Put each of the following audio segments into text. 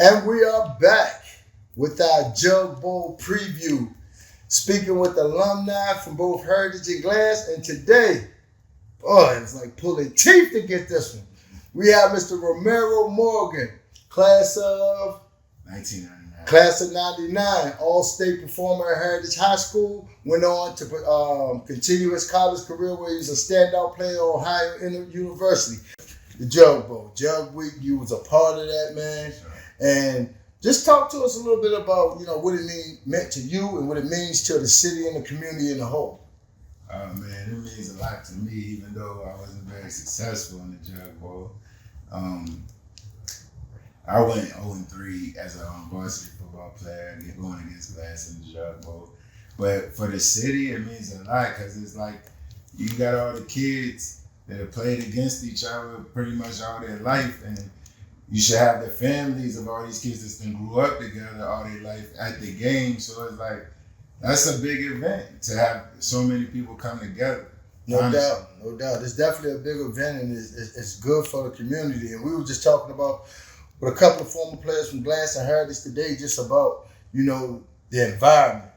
And we are back with our Jug Bowl preview, speaking with alumni from both Heritage and Glass. And today, it was like pulling teeth to get this one. We have Mr. Romero Morgan, class of 1999. Class of 99, all-state performer at Heritage High School. Went on to continue his college career where he was a standout player at Ohio University. The Jug Bowl, Jug Week, you was a part of that, man. Sure. And just talk to us a little bit about, what it meant to you and what it means to the city and the community in the whole. Oh, man, it means a lot to me, even though I wasn't very successful in the Jug Bowl. I went 0-3 as a varsity football player, going against Glass in the Jug Bowl. But for the city, it means a lot because it's like you got all the kids that have played against each other pretty much all their life, and you should have the families of all these kids that grew up together all their life at the game. So it's like, that's a big event to have so many people come together. No doubt. It's definitely a big event, and it's good for the community. And we were just talking about with a couple of former players from Glass and Heritage today, just about, the environment.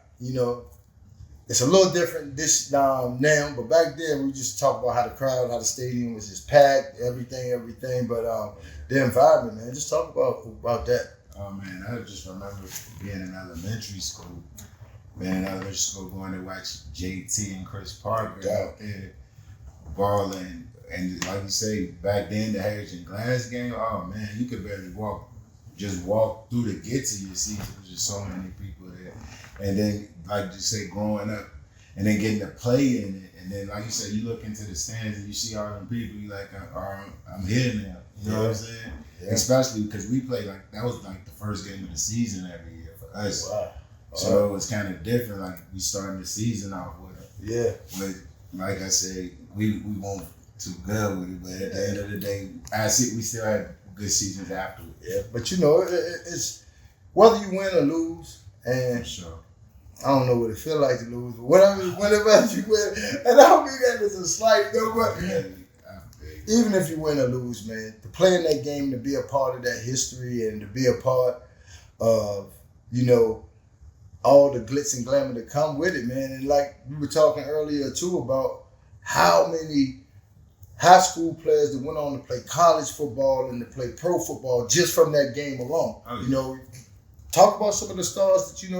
It's a little different this now, but back then we just talked about how the crowd, how the stadium was just packed, everything. But the environment, man, just talk about that. Oh man, I just remember being in elementary school. Going to watch JT and Chris Parker out there balling. And like you say, back then the Heritage and Glass game, oh man, you could barely walk through to get to your seats. There was just so many people there. And then, like you say, growing up and then getting to play in it. And then, like you said, you look into the stands and you see all them people, you're like, I'm here now. You know what I'm saying? Yeah. Especially because we played, that was the first game of the season every year for us. Wow. So it was kind of different. Like, we started the season off with it. Yeah. But, like I said, we won't too good with it. But at the end of the day, we still had good seasons afterwards. Yeah. But, it's whether you win or lose, and for sure. I don't know what it feel like to lose, but whenever you win, and I don't mean that as a slight, but even if you win or lose, man, to play in that game, to be a part of that history and to be a part of, all the glitz and glamour that come with it, man. And like we were talking earlier too about how many high school players that went on to play college football and to play pro football just from that game alone. Oh, yeah. Talk about some of the stars that you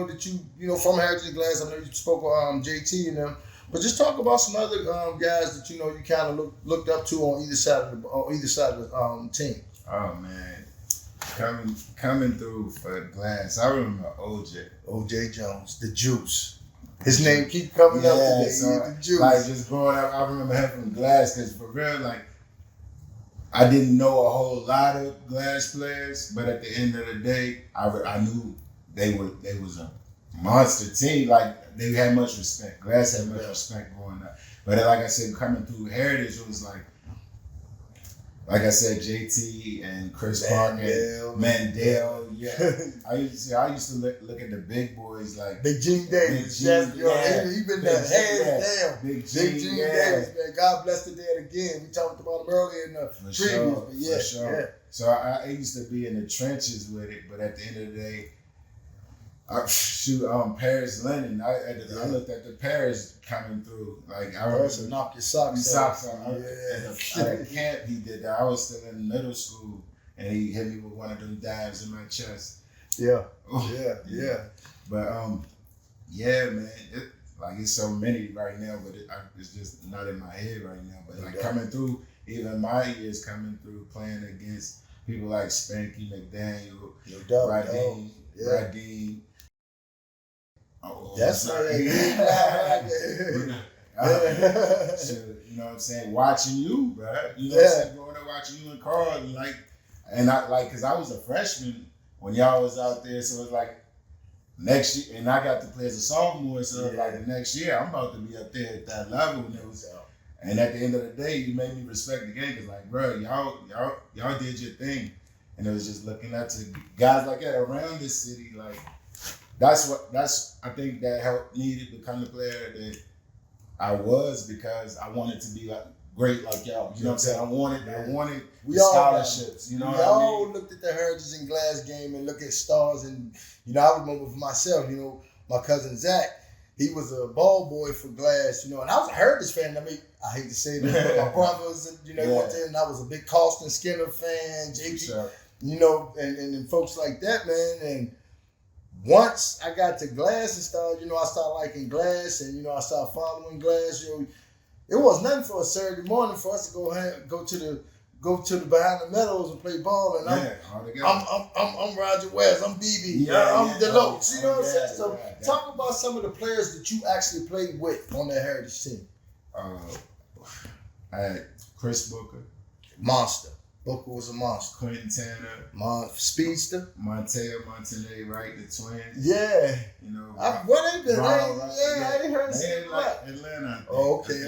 from Heritage Glass. I know you spoke with JT and them, but just talk about some other guys that you kind of looked up to on either side of the team. Oh man, coming through for Glass, I remember OJ Jones, the Juice. His name keep coming up today. So, the Juice. Like just growing up, I remember him from Glass because for real, I didn't know a whole lot of Glass players, but at the end of the day, I knew they was a monster team. Like they had much respect. Glass had much respect growing up. But like I said, coming through Heritage, it was like I said, JT and Chris Parker, Mandel. Yeah, I used to look at the big boys like Big Gene Davis. He been there hands down. Big Gene Davis, man. God bless the dead again. We talked about him earlier in the previous, for sure. Yeah. So I used to be in the trenches with it, but at the end of the day, Paris Lennon. I looked at the Paris coming through. I remember knock your socks off. At a camp he did that. I was still in middle school, and he hit me with one of them dives in my chest. Yeah. But yeah, man. It's so many right now, but it's just not in my head right now. But coming through, even my years coming through, playing against people like Spanky McDaniel, Radine. That's right. So, you know what I'm saying? Watching you, bro. You know what I'm saying? Growing up watching you and Carl, because I was a freshman when y'all was out there, so it's next year, and I got to play as a sophomore, so the next year I'm about to be up there at that level, and at the end of the day, you made me respect the game, because bro, y'all did your thing, and it was just looking up to guys like that around this city, I think that helped me to become the player that I was, because I wanted to great like y'all. You know what I'm saying? I wanted We the all scholarships. You know we what I all mean? looked at the Heritage and Glass game and look at stars, and I remember for myself, my cousin Zach, he was a ball boy for Glass, and I was a Heritage fan. I mean, I hate to say this, but my brothers, went there, and I was a big Carlton Skinner fan, JG, Sure. and folks like that, man. And once I got to Glass and started, I started liking Glass, and I started following Glass. It was nothing for a Saturday morning for us to go to the behind the meadows and play ball. And I'm Roger West. I'm BB. I'm Deloach. You know what I'm saying? So talk about some of the players that you actually played with on that Heritage team. I had Chris Booker. Monster. Booker was a monster. Quentin Tanner. Speedster. Montagne, right? The twins. Yeah. What ain't that? I ain't heard they it. in like Atlanta. Oh, okay.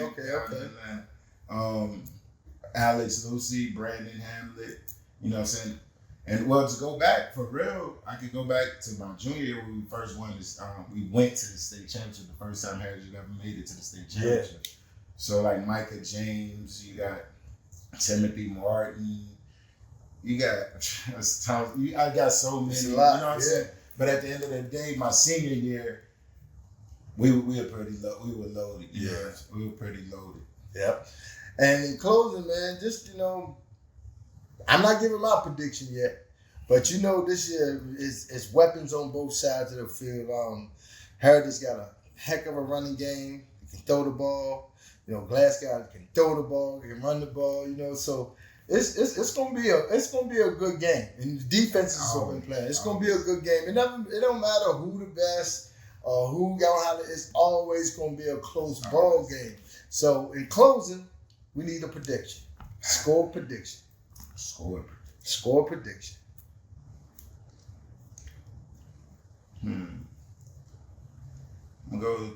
Alex Lucy, Brandon Hamlet. You know what I'm saying? And to go back for real, I could go back to my junior year when we first won this. We went to the state championship the first time Heritage ever made it to the state championship. Yeah. So like Micah James, you got Timothy Martin, you got I got so many. You know what I'm saying? But at the end of the day, my senior year, we were pretty low. We were loaded. Yeah, we were pretty loaded. Yep. And in closing, man, just I'm not giving my prediction yet, but this year is weapons on both sides of the field. Heritage got a heck of a running game. He can throw the ball. Glass guy can throw the ball, can run the ball. So it's gonna be a good game, and the defenses have been playing. It's gonna be a good game. It don't matter who the best or who got how. It's always gonna be a close ball game. So in closing, we need a prediction. Score prediction. I'm gonna go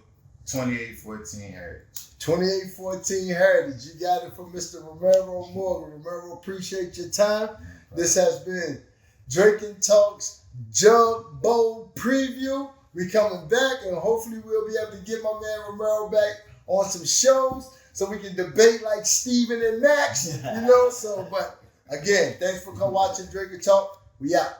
28-14 Heritage. 28-14 Heritage. You got it from Mr. Romero Morgan. Romero, appreciate your time. This has been DreKen Talks Jug Bowl Preview. We coming back, and hopefully we'll be able to get my man Romero back on some shows so we can debate like Steven and Max. But again, thanks for watching DreKen Talk. We out.